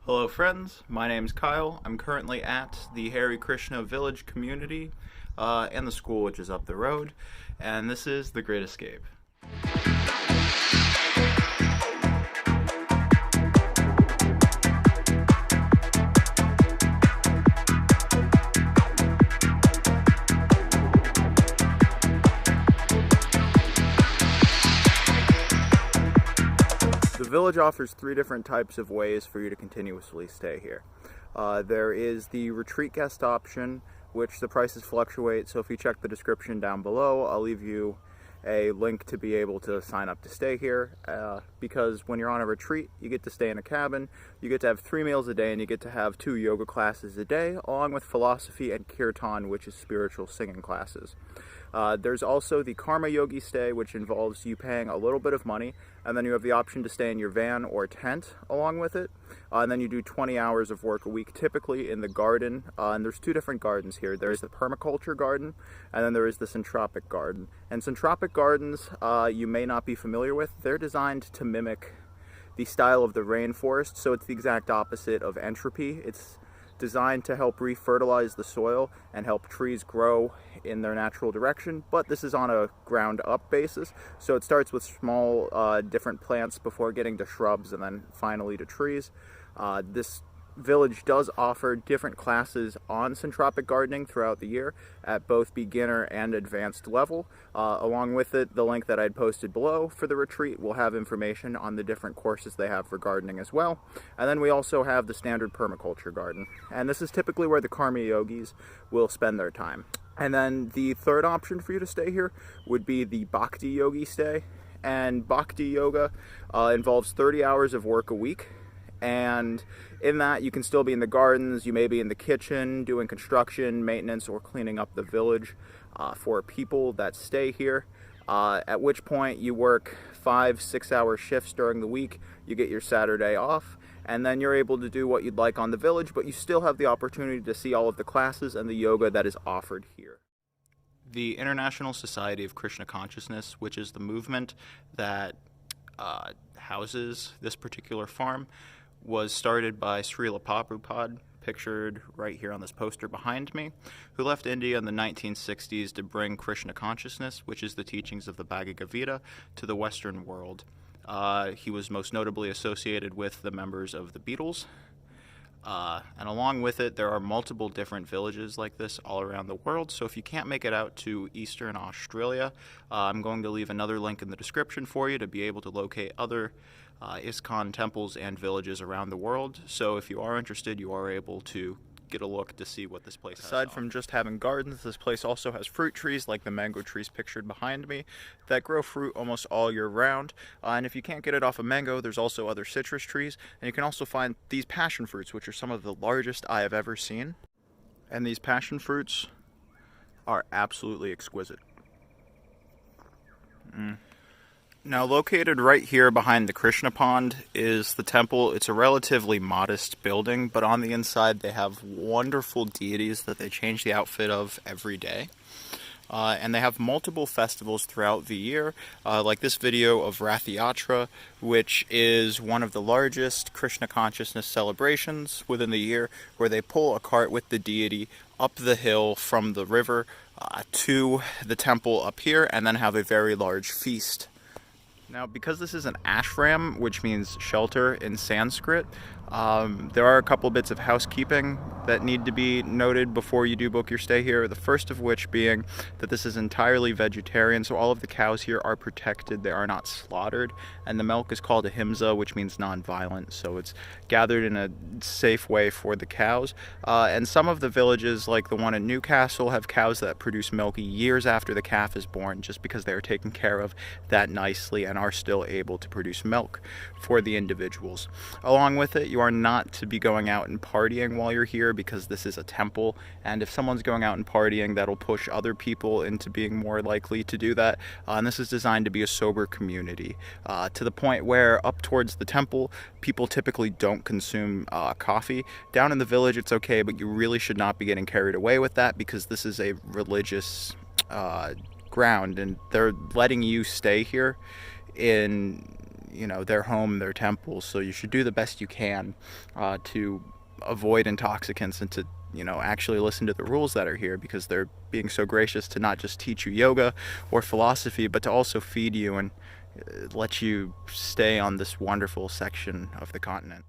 Hello friends, my name's Kyle. I'm currently at the Hare Krishna Village community and the school which is up the road, and this is The Great Escape. The village offers three different types of ways for you to continuously stay here. There is the retreat guest option, which the prices fluctuate, so if you check the description down below, I'll leave you a link to be able to sign up to stay here, because when you're on a retreat, you get to stay in a cabin, you get to have 3 meals a day, and you get to have 2 yoga classes a day, along with philosophy and kirtan, which is spiritual singing classes. There's also the Karma Yogi stay, which involves you paying a little bit of money, and then you have the option to stay in your van or tent along with it. And then you do 20 hours of work a week, typically in the garden. And there's 2 different gardens here. There's the permaculture garden, and then there is the centropic garden. And centropic gardens, you may not be familiar with. They're designed to mimic the style of the rainforest, so it's the exact opposite of entropy. It's designed to help refertilize the soil and help trees grow in their natural direction, but this is on a ground up basis, so it starts with small different plants before getting to shrubs and then finally to trees. This village does offer different classes on centropic gardening throughout the year at both beginner and advanced level. Along with it, the link that I'd posted below for the retreat will have information on the different courses they have for gardening as well. And then we also have the standard permaculture garden, and this is typically where the Karma Yogis will spend their time. And then the third option for you to stay here would be the Bhakti Yogi stay, and Bhakti Yoga involves 30 hours of work a week. And in that, you can still be in the gardens, you may be in the kitchen, doing construction, maintenance, or cleaning up the village for people that stay here. At which point you work 5-6 hour shifts during the week, you get your Saturday off, and then you're able to do what you'd like on the village, but you still have the opportunity to see all of the classes and the yoga that is offered here. The International Society of Krishna Consciousness, which is the movement that houses this particular farm, was started by Srila Prabhupada, pictured right here on this poster behind me, who left India in the 1960s to bring Krishna consciousness, which is the teachings of the Bhagavad Gita, to the Western world. He was most notably associated with the members of the Beatles. And along with it, there are multiple different villages like this all around the world. So if you can't make it out to Eastern Australia, I'm going to leave another link in the description for you to be able to locate other ISKCON temples and villages around the world. So if you are interested, you are able to get a look to see what this place has. Aside from just having gardens, this place also has fruit trees like the mango trees pictured behind me that grow fruit almost all year round. And if you can't get it off a mango, there's also other citrus trees, and you can also find these passion fruits, which are some of the largest I have ever seen. And these passion fruits are absolutely exquisite. Now, located right here behind the Krishna pond is the temple. It's a relatively modest building, but on the inside they have wonderful deities that they change the outfit of every day. And they have multiple festivals throughout the year, like this video of Rath Yatra, which is one of the largest Krishna consciousness celebrations within the year, where they pull a cart with the deity up the hill from the river to the temple up here, and then have a very large feast. Now, because this is an ashram, which means shelter in Sanskrit, there are a couple bits of housekeeping that need to be noted before you do book your stay here. The first of which being that this is entirely vegetarian, so all of the cows here are protected, they are not slaughtered, and the milk is called ahimsa, which means non-violent, so it's gathered in a safe way for the cows. And some of the villages, like the one in Newcastle, have cows that produce milk years after the calf is born, just because they are taken care of that nicely and are still able to produce milk for the individuals. Along with it, you are not to be going out and partying while you're here, because this is a temple, and if someone's going out and partying, that'll push other people into being more likely to do that. And this is designed to be a sober community, to the point where up towards the temple, people typically don't consume coffee. Down in the village, it's okay, but you really should not be getting carried away with that, because this is a religious ground, and they're letting you stay here in you know, their home, their temples. So you should do the best you can to avoid intoxicants and to, you know, actually listen to the rules that are here, because they're being so gracious to not just teach you yoga or philosophy, but to also feed you and let you stay on this wonderful section of the continent.